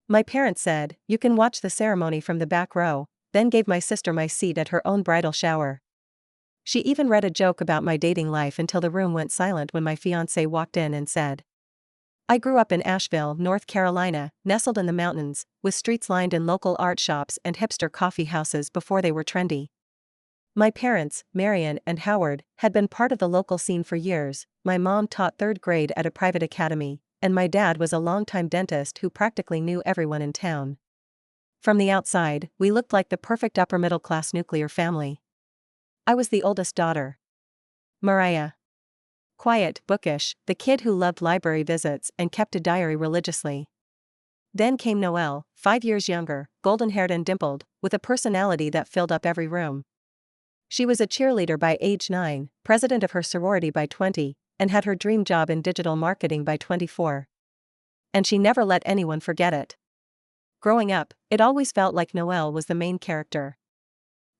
My parents said, "You can watch the ceremony from the back row," then gave my sister my seat at her own bridal shower. She even read a joke about my dating life until the room went silent when my fiancé walked in and said, "I grew up in Asheville, North Carolina, nestled in the mountains, with streets lined in local art shops and hipster coffee houses before they were trendy." My parents, Marion and Howard, had been part of the local scene for years. My mom taught third grade at a private academy, and my dad was a longtime dentist who practically knew everyone in town. From the outside, we looked like the perfect upper-middle-class nuclear family. I was the oldest daughter. Mariah. Quiet, bookish, the kid who loved library visits and kept a diary religiously. Then came Noelle, 5 years younger, golden-haired and dimpled, with a personality that filled up every room. She was a cheerleader by age 9, president of her sorority by 20, and had her dream job in digital marketing by 24. And she never let anyone forget it. Growing up, it always felt like Noelle was the main character.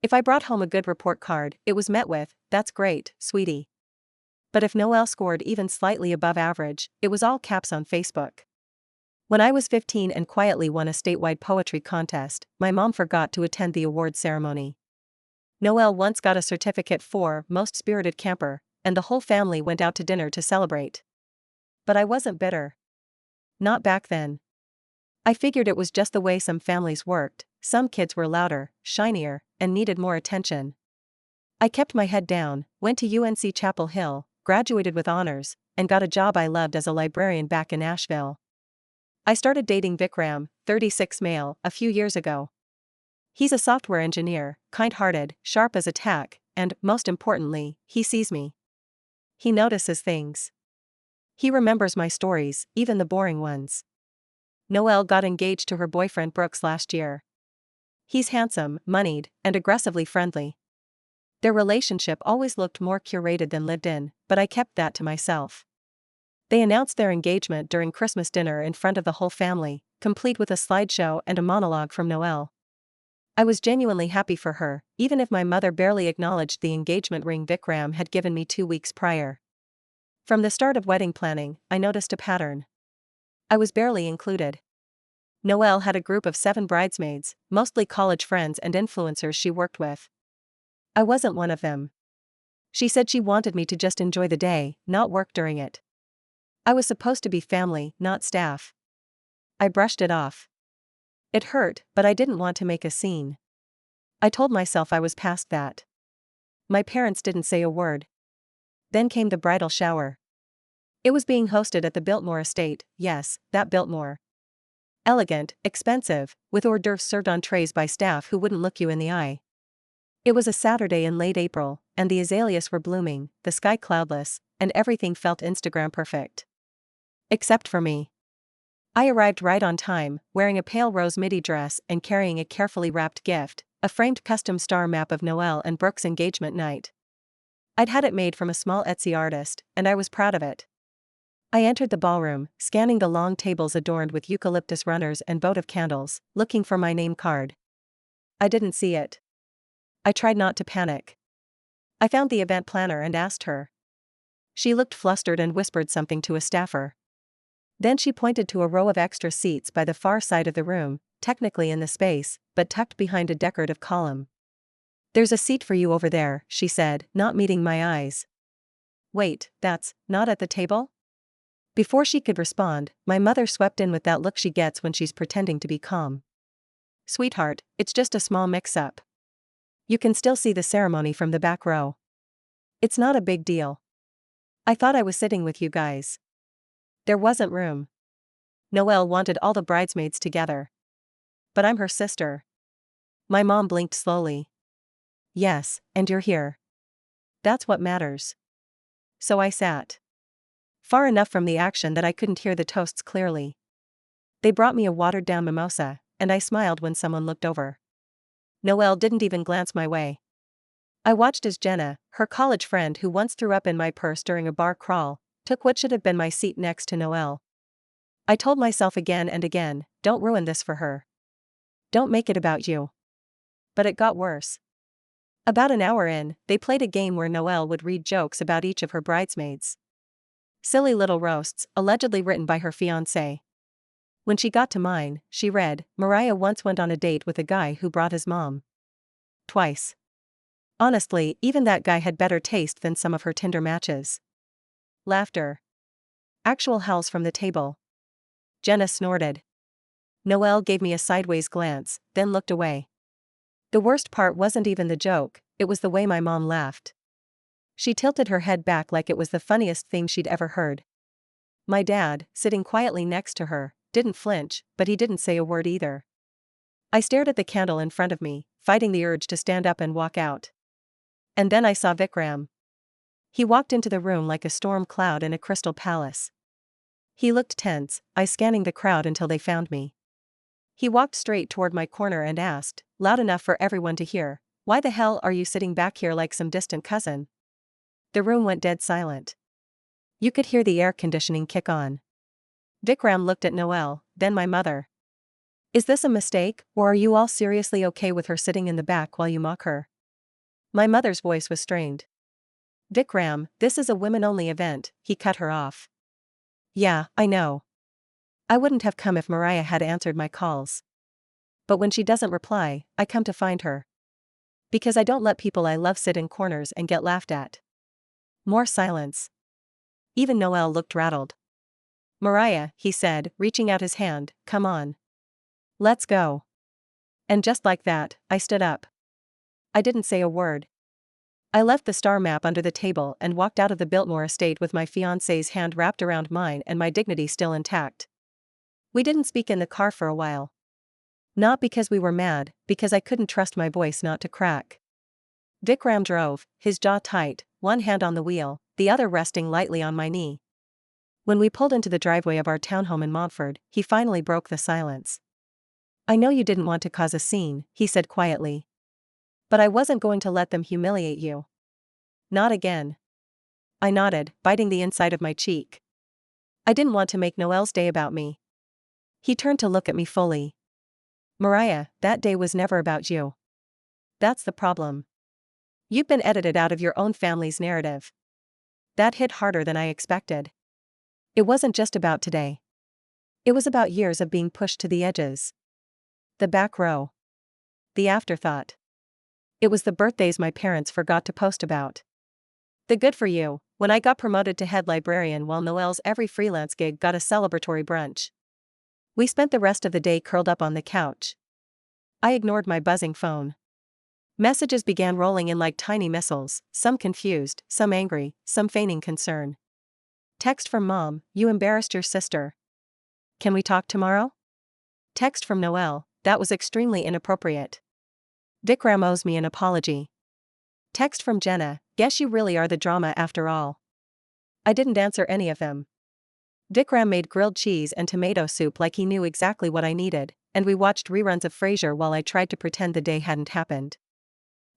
If I brought home a good report card, it was met with, "That's great, sweetie." But if Noelle scored even slightly above average, it was all caps on Facebook. When I was 15 and quietly won a statewide poetry contest, my mom forgot to attend the award ceremony. Noelle once got a certificate for Most Spirited Camper, and the whole family went out to dinner to celebrate. But I wasn't bitter. Not back then. I figured it was just the way some families worked. Some kids were louder, shinier, and needed more attention. I kept my head down, went to UNC Chapel Hill, graduated with honors, and got a job I loved as a librarian back in Asheville. I started dating Vikram, 36 male, a few years ago. He's a software engineer, kind-hearted, sharp as a tack, and, most importantly, he sees me. He notices things. He remembers my stories, even the boring ones. Noelle got engaged to her boyfriend Brooks last year. He's handsome, moneyed, and aggressively friendly. Their relationship always looked more curated than lived in, but I kept that to myself. They announced their engagement during Christmas dinner in front of the whole family, complete with a slideshow and a monologue from Noelle. I was genuinely happy for her, even if my mother barely acknowledged the engagement ring Vikram had given me 2 weeks prior. From the start of wedding planning, I noticed a pattern. I was barely included. Noelle had a group of 7 bridesmaids, mostly college friends and influencers she worked with. I wasn't one of them. She said she wanted me to just enjoy the day, not work during it. I was supposed to be family, not staff. I brushed it off. It hurt, but I didn't want to make a scene. I told myself I was past that. My parents didn't say a word. Then came the bridal shower. It was being hosted at the Biltmore estate, yes, that Biltmore. Elegant, expensive, with hors d'oeuvres served on trays by staff who wouldn't look you in the eye. It was a Saturday in late April, and the azaleas were blooming, the sky cloudless, and everything felt Instagram perfect. Except for me. I arrived right on time, wearing a pale rose midi dress and carrying a carefully wrapped gift, a framed custom star map of Noelle and Brooks' engagement night. I'd had it made from a small Etsy artist, and I was proud of it. I entered the ballroom, scanning the long tables adorned with eucalyptus runners and votive candles, looking for my name card. I didn't see it. I tried not to panic. I found the event planner and asked her. She looked flustered and whispered something to a staffer. Then she pointed to a row of extra seats by the far side of the room, technically in the space, but tucked behind a decorative column. "There's a seat for you over there," she said, not meeting my eyes. "Wait, that's not at the table?" Before she could respond, my mother swept in with that look she gets when she's pretending to be calm. "Sweetheart, it's just a small mix-up. You can still see the ceremony from the back row. It's not a big deal. I thought I was sitting with you guys." There wasn't room. Noelle wanted all the bridesmaids together. But I'm her sister. My mom blinked slowly. "Yes, and you're here. That's what matters." So I sat. Far enough from the action that I couldn't hear the toasts clearly. They brought me a watered-down mimosa, and I smiled when someone looked over. Noelle didn't even glance my way. I watched as Jenna, her college friend who once threw up in my purse during a bar crawl, took what should have been my seat next to Noelle. I told myself again and again, don't ruin this for her. Don't make it about you. But it got worse. About an hour in, they played a game where Noelle would read jokes about each of her bridesmaids. Silly little roasts, allegedly written by her fiancé. When she got to mine, she read, Mariah once went on a date with a guy who brought his mom. Twice. Honestly, even that guy had better taste than some of her Tinder matches. Laughter. Actual howls from the table. Jenna snorted. Noelle gave me a sideways glance, then looked away. The worst part wasn't even the joke, it was the way my mom laughed. She tilted her head back like it was the funniest thing she'd ever heard. My dad, sitting quietly next to her, didn't flinch, but he didn't say a word either. I stared at the candle in front of me, fighting the urge to stand up and walk out. And then I saw Vikram. He walked into the room like a storm cloud in a crystal palace. He looked tense, eyes scanning the crowd until they found me. He walked straight toward my corner and asked, loud enough for everyone to hear, "Why the hell are you sitting back here like some distant cousin?" The room went dead silent. You could hear the air conditioning kick on. Vikram looked at Noelle, then my mother. Is this a mistake, or are you all seriously okay with her sitting in the back while you mock her? My mother's voice was strained. Vikram, this is a women-only event, he cut her off. Yeah, I know. I wouldn't have come if Mariah had answered my calls. But when she doesn't reply, I come to find her. Because I don't let people I love sit in corners and get laughed at. More silence. Even Noelle looked rattled. Mariah, he said, reaching out his hand, come on. Let's go. And just like that, I stood up. I didn't say a word. I left the star map under the table and walked out of the Biltmore estate with my fiancé's hand wrapped around mine and my dignity still intact. We didn't speak in the car for a while. Not because we were mad, because I couldn't trust my voice not to crack. Vikram drove, his jaw tight, one hand on the wheel, the other resting lightly on my knee. When we pulled into the driveway of our townhome in Montford, he finally broke the silence. I know you didn't want to cause a scene, he said quietly. But I wasn't going to let them humiliate you. Not again. I nodded, biting the inside of my cheek. I didn't want to make Noelle's day about me. He turned to look at me fully. Mariah, that day was never about you. That's the problem. You've been edited out of your own family's narrative. That hit harder than I expected. It wasn't just about today. It was about years of being pushed to the edges. The back row. The afterthought. It was the birthdays my parents forgot to post about. The good for you, when I got promoted to head librarian while Noelle's every freelance gig got a celebratory brunch. We spent the rest of the day curled up on the couch. I ignored my buzzing phone. Messages began rolling in like tiny missiles, some confused, some angry, some feigning concern. Text from Mom, you embarrassed your sister. Can we talk tomorrow? Text from Noelle, that was extremely inappropriate. Vikram owes me an apology. Text from Jenna, guess you really are the drama after all. I didn't answer any of them. Vikram made grilled cheese and tomato soup like he knew exactly what I needed, and we watched reruns of Frasier while I tried to pretend the day hadn't happened.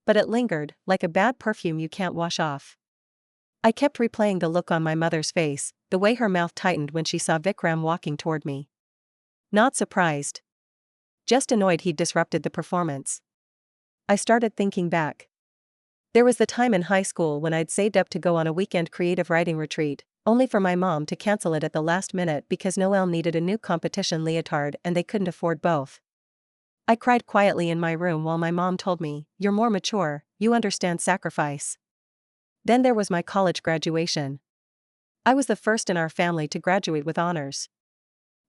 But it lingered, like a bad perfume you can't wash off. I kept replaying the look on my mother's face, the way her mouth tightened when she saw Vikram walking toward me. Not surprised. Just annoyed he'd disrupted the performance. I started thinking back. There was the time in high school when I'd saved up to go on a weekend creative writing retreat, only for my mom to cancel it at the last minute because Noelle needed a new competition leotard and they couldn't afford both. I cried quietly in my room while my mom told me, "You're more mature, you understand sacrifice." Then there was my college graduation. I was the first in our family to graduate with honors.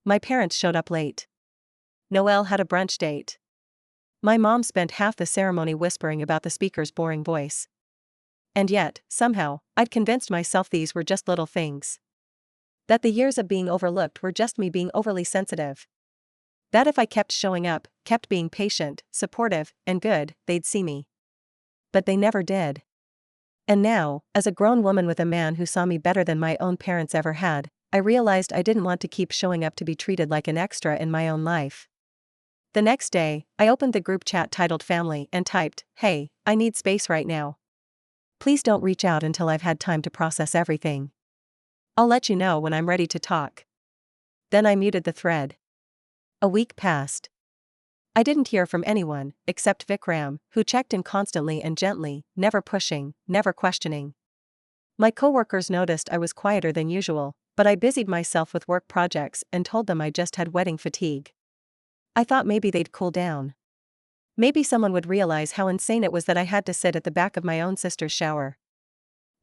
My parents showed up late. Noelle had a brunch date. My mom spent half the ceremony whispering about the speaker's boring voice. And yet, somehow, I'd convinced myself these were just little things. That the years of being overlooked were just me being overly sensitive. That if I kept showing up, kept being patient, supportive, and good, they'd see me. But they never did. And now, as a grown woman with a man who saw me better than my own parents ever had, I realized I didn't want to keep showing up to be treated like an extra in my own life. The next day, I opened the group chat titled Family and typed, "Hey, I need space right now. Please don't reach out until I've had time to process everything. I'll let you know when I'm ready to talk." Then I muted the thread. A week passed. I didn't hear from anyone, except Vikram, who checked in constantly and gently, never pushing, never questioning. My coworkers noticed I was quieter than usual, But I busied myself with work projects and told them I just had wedding fatigue. I thought maybe they'd cool down. Maybe someone would realize how insane it was that I had to sit at the back of my own sister's shower.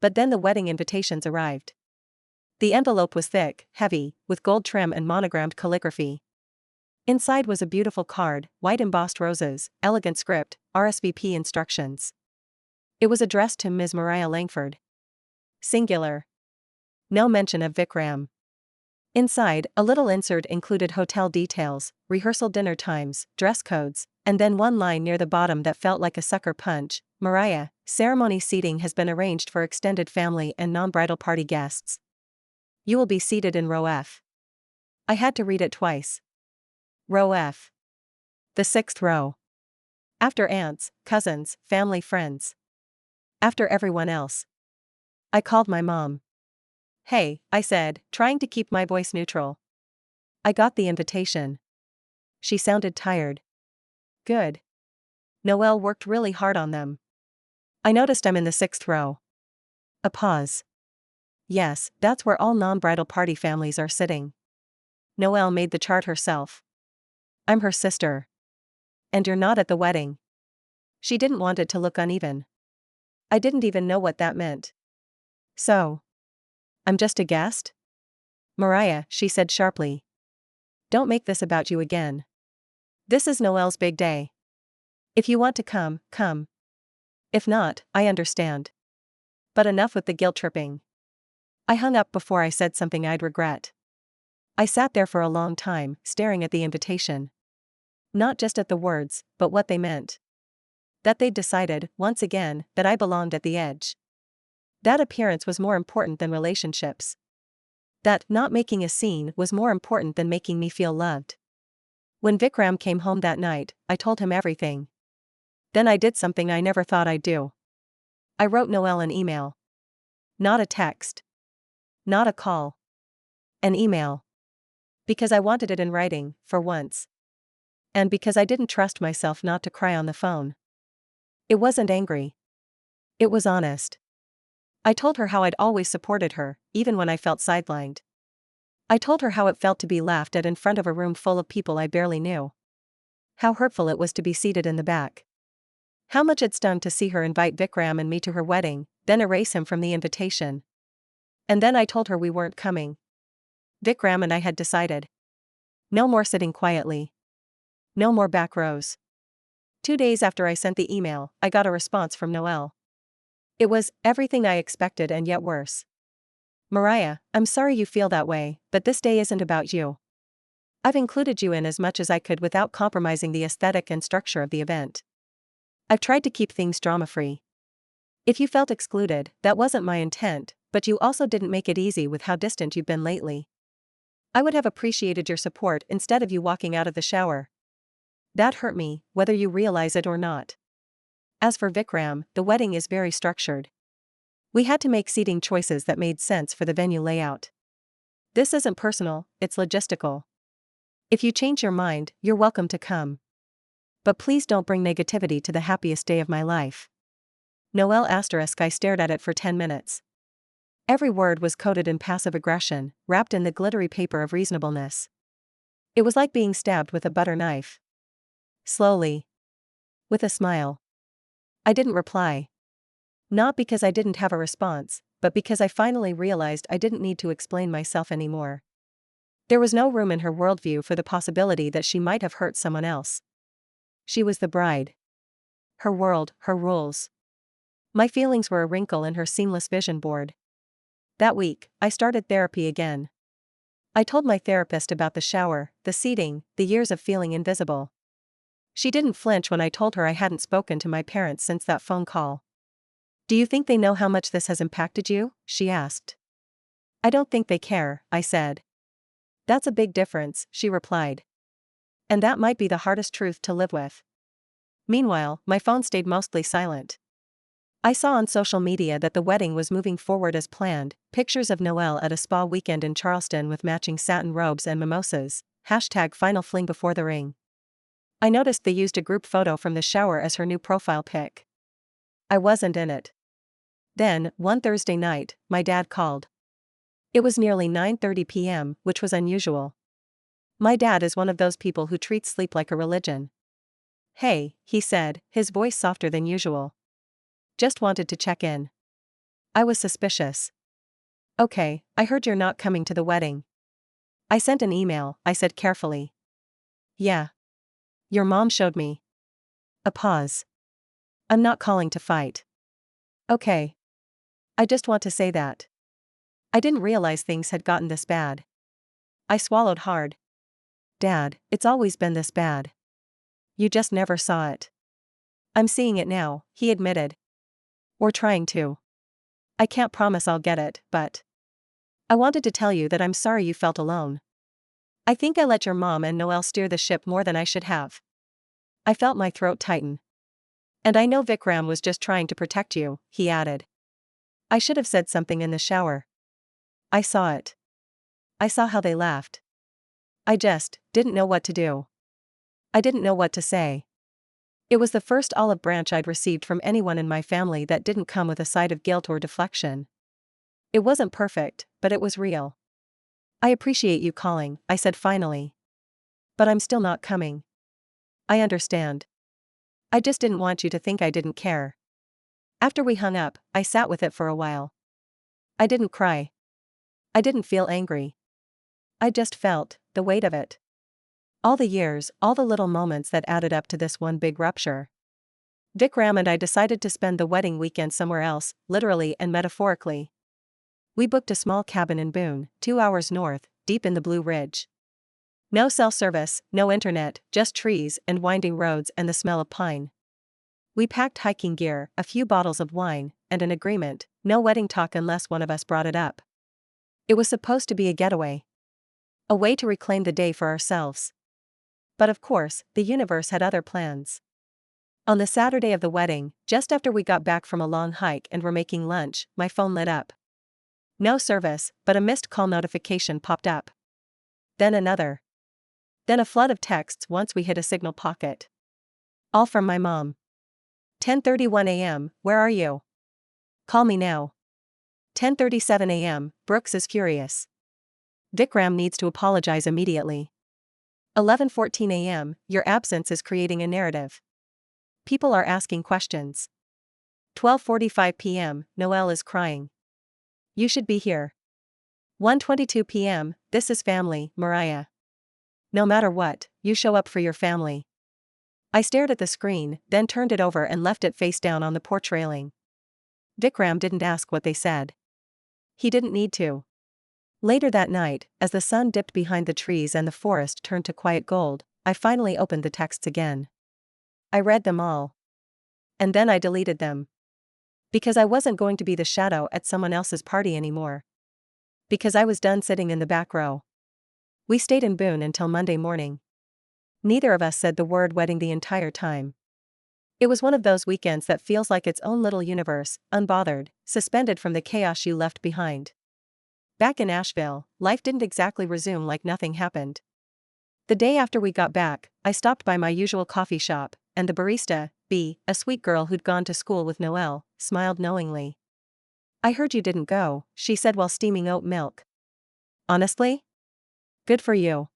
But then the wedding invitations arrived. The envelope was thick, heavy, with gold trim and monogrammed calligraphy. Inside was a beautiful card, white embossed roses, elegant script, RSVP instructions. It was addressed to Ms. Mariah Langford. Singular. No mention of Vikram. Inside, a little insert included hotel details, rehearsal dinner times, dress codes, and then one line near the bottom that felt like a sucker punch. Mariah, ceremony seating has been arranged for extended family and non-bridal party guests. You will be seated in row F. I had to read it twice. Row F. The sixth row. After aunts, cousins, family, friends. After everyone else. I called my mom. Hey, I said, trying to keep my voice neutral. I got the invitation. She sounded tired. Good. Noelle worked really hard on them. I noticed I'm in the sixth row. A pause. Yes, that's where all non-bridal party families are sitting. Noelle made the chart herself. I'm her sister. And you're not at the wedding. She didn't want it to look uneven. I didn't even know what that meant. So. I'm just a guest? Mariah, she said sharply. Don't make this about you again. This is Noelle's big day. If you want to come, come. If not, I understand. But enough with the guilt tripping. I hung up before I said something I'd regret. I sat there for a long time, staring at the invitation. Not just at the words, but what they meant. That they'd decided, once again, that I belonged at the edge. That appearance was more important than relationships. That not making a scene was more important than making me feel loved. When Vikram came home that night, I told him everything. Then I did something I never thought I'd do. I wrote Noelle an email. Not a text. Not a call. An email. Because I wanted it in writing, for once. And because I didn't trust myself not to cry on the phone. It wasn't angry. It was honest. I told her how I'd always supported her, even when I felt sidelined. I told her how it felt to be laughed at in front of a room full of people I barely knew. How hurtful it was to be seated in the back. How much it stung to see her invite Vikram and me to her wedding, then erase him from the invitation. And then I told her we weren't coming. Vikram and I had decided. No more sitting quietly. No more back rows. 2 days after I sent the email, I got a response from Noelle. It was everything I expected and yet worse. Mariah, I'm sorry you feel that way, but this day isn't about you. I've included you in as much as I could without compromising the aesthetic and structure of the event. I've tried to keep things drama-free. If you felt excluded, that wasn't my intent, but you also didn't make it easy with how distant you've been lately. I would have appreciated your support instead of you walking out of the shower. That hurt me, whether you realize it or not. As for Vikram, the wedding is very structured. We had to make seating choices that made sense for the venue layout. This isn't personal, it's logistical. If you change your mind, you're welcome to come. But please don't bring negativity to the happiest day of my life. Noelle asterisk I stared at it for 10 minutes. Every word was coded in passive aggression, wrapped in the glittery paper of reasonableness. It was like being stabbed with a butter knife. Slowly. With a smile. I didn't reply. Not because I didn't have a response, but because I finally realized I didn't need to explain myself anymore. There was no room in her worldview for the possibility that she might have hurt someone else. She was the bride. Her world, her rules. My feelings were a wrinkle in her seamless vision board. That week, I started therapy again. I told my therapist about the shower, the seating, the years of feeling invisible. She didn't flinch when I told her I hadn't spoken to my parents since that phone call. Do you think they know how much this has impacted you? She asked. I don't think they care, I said. That's a big difference, she replied. And that might be the hardest truth to live with. Meanwhile, my phone stayed mostly silent. I saw on social media that the wedding was moving forward as planned, pictures of Noelle at a spa weekend in Charleston with matching satin robes and mimosas, #final fling before the ring. I noticed they used a group photo from the shower as her new profile pic. I wasn't in it. Then, one Thursday night, my dad called. It was nearly 9:30 p.m., which was unusual. My dad is one of those people who treats sleep like a religion. "Hey," he said, his voice softer than usual. "Just wanted to check in." I was suspicious. "Okay, I heard you're not coming to the wedding." "I sent an email," I said carefully. "Yeah. Your mom showed me." A pause. "I'm not calling to fight." "Okay. I just want to say that. I didn't realize things had gotten this bad." I swallowed hard. "Dad, it's always been this bad. You just never saw it." "I'm seeing it now," he admitted. "We're trying to. I can't promise I'll get it, but I wanted to tell you that I'm sorry you felt alone. I think I let your mom and Noelle steer the ship more than I should have." I felt my throat tighten. "And I know Vikram was just trying to protect you," he added. I should have said something in the shower. I saw it. I saw how they laughed. I just didn't know what to do. I didn't know what to say. It was the first olive branch I'd received from anyone in my family that didn't come with a side of guilt or deflection. It wasn't perfect, but it was real. "I appreciate you calling," I said finally. "But I'm still not coming." "I understand. I just didn't want you to think I didn't care." After we hung up, I sat with it for a while. I didn't cry. I didn't feel angry. I just felt the weight of it. All the years, all the little moments that added up to this one big rupture. Vikram and I decided to spend the wedding weekend somewhere else, literally and metaphorically. We booked a small cabin in Boone, 2 hours north, deep in the Blue Ridge. No cell service, no internet, just trees and winding roads and the smell of pine. We packed hiking gear, a few bottles of wine, and an agreement: no wedding talk unless one of us brought it up. It was supposed to be a getaway. A way to reclaim the day for ourselves. But of course, the universe had other plans. On the Saturday of the wedding, just after we got back from a long hike and were making lunch, my phone lit up. No service, but a missed call notification popped up. Then another. Then a flood of texts once we hit a signal pocket. All from my mom. 10:31 a.m., where are you? Call me now. 10:37 a.m., Brooks is furious. Vikram needs to apologize immediately. 11:14 a.m., your absence is creating a narrative. People are asking questions. 12:45 p.m., Noelle is crying. You should be here. 1:22 p.m., this is family, Mariah. No matter what, you show up for your family. I stared at the screen, then turned it over and left it face down on the porch railing. Vikram didn't ask what they said. He didn't need to. Later that night, as the sun dipped behind the trees and the forest turned to quiet gold, I finally opened the texts again. I read them all. And then I deleted them. Because I wasn't going to be the shadow at someone else's party anymore. Because I was done sitting in the back row. We stayed in Boone until Monday morning. Neither of us said the word wedding the entire time. It was one of those weekends that feels like its own little universe, unbothered, suspended from the chaos you left behind. Back in Asheville, life didn't exactly resume like nothing happened. The day after we got back, I stopped by my usual coffee shop, and the barista, B, a sweet girl who'd gone to school with Noelle, smiled knowingly. I heard you didn't go, she said while steaming oat milk. Honestly? Good for you.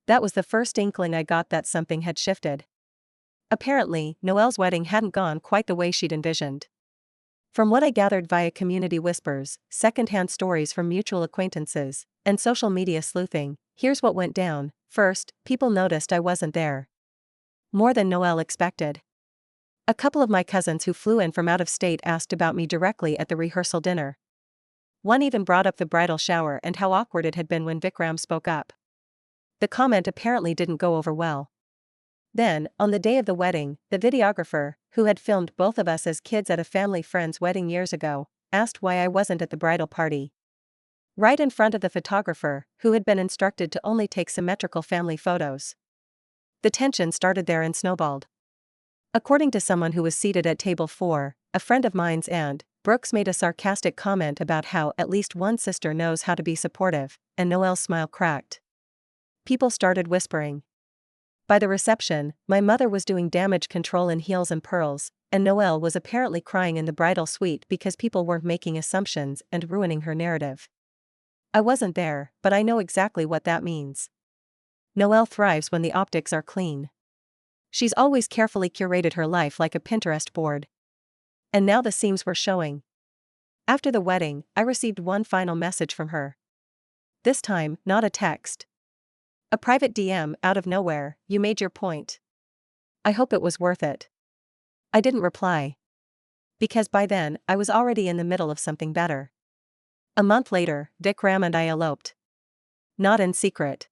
That was the first inkling I got that something had shifted. Apparently, Noelle's wedding hadn't gone quite the way she'd envisioned. From what I gathered via community whispers, secondhand stories from mutual acquaintances, and social media sleuthing, here's what went down. First, people noticed I wasn't there. More than Noelle expected. A couple of my cousins who flew in from out of state asked about me directly at the rehearsal dinner. One even brought up the bridal shower and how awkward it had been when Vikram spoke up. The comment apparently didn't go over well. Then, on the day of the wedding, the videographer, who had filmed both of us as kids at a family friend's wedding years ago, asked why I wasn't at the bridal party. Right in front of the photographer, who had been instructed to only take symmetrical family photos. The tension started there and snowballed. According to someone who was seated at table 4, a friend of mine's aunt, Brooks made a sarcastic comment about how at least one sister knows how to be supportive, and Noelle's smile cracked. People started whispering. By the reception, my mother was doing damage control in heels and pearls, and Noelle was apparently crying in the bridal suite because people weren't making assumptions and ruining her narrative. I wasn't there, but I know exactly what that means. Noelle thrives when the optics are clean. She's always carefully curated her life like a Pinterest board. And now the seams were showing. After the wedding, I received one final message from her. This time, not a text. A private DM out of nowhere: "You made your point. I hope it was worth it." I didn't reply. Because by then, I was already in the middle of something better. A month later, Vikram and I eloped. Not in secret.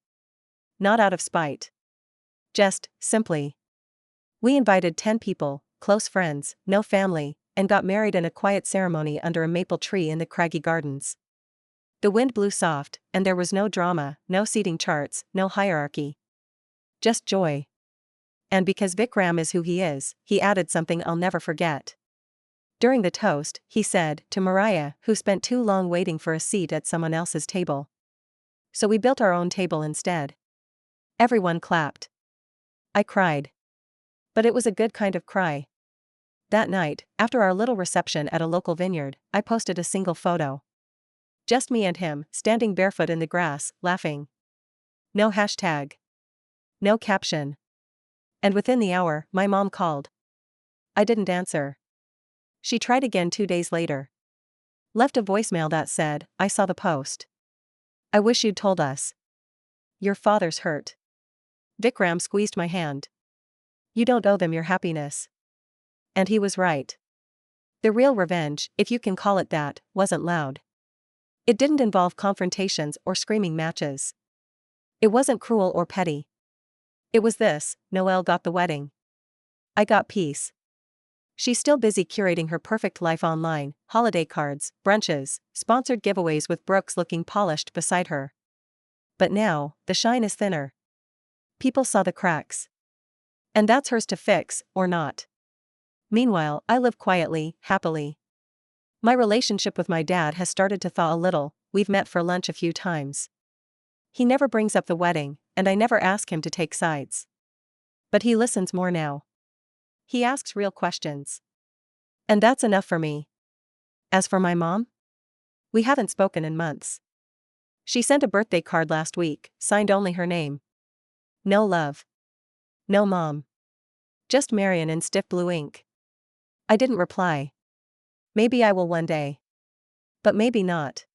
Not out of spite. Just, simply. We invited 10 people, close friends, no family, and got married in a quiet ceremony under a maple tree in the craggy gardens. The wind blew soft, and there was no drama, no seating charts, no hierarchy. Just joy. And because Vikram is who he is, he added something I'll never forget. During the toast, he said, to Mariah, who spent too long waiting for a seat at someone else's table. So we built our own table instead. Everyone clapped. I cried. But it was a good kind of cry. That night, after our little reception at a local vineyard, I posted a single photo. Just me and him, standing barefoot in the grass, laughing. No hashtag. No caption. And within the hour, my mom called. I didn't answer. She tried again 2 days later. Left a voicemail that said, "I saw the post. I wish you'd told us. Your father's hurt." Vikram squeezed my hand. "You don't owe them your happiness." And he was right. The real revenge, if you can call it that, wasn't loud. It didn't involve confrontations or screaming matches. It wasn't cruel or petty. It was this: Noelle got the wedding. I got peace. She's still busy curating her perfect life online: holiday cards, brunches, sponsored giveaways with Brooks looking polished beside her. But now, the shine is thinner. People saw the cracks. And that's hers to fix, or not. Meanwhile, I live quietly, happily. My relationship with my dad has started to thaw a little. We've met for lunch a few times. He never brings up the wedding, and I never ask him to take sides. But he listens more now. He asks real questions. And that's enough for me. As for my mom? We haven't spoken in months. She sent a birthday card last week, signed only her name. No love. No mom. Just Marion in stiff blue ink. I didn't reply. Maybe I will one day. But maybe not.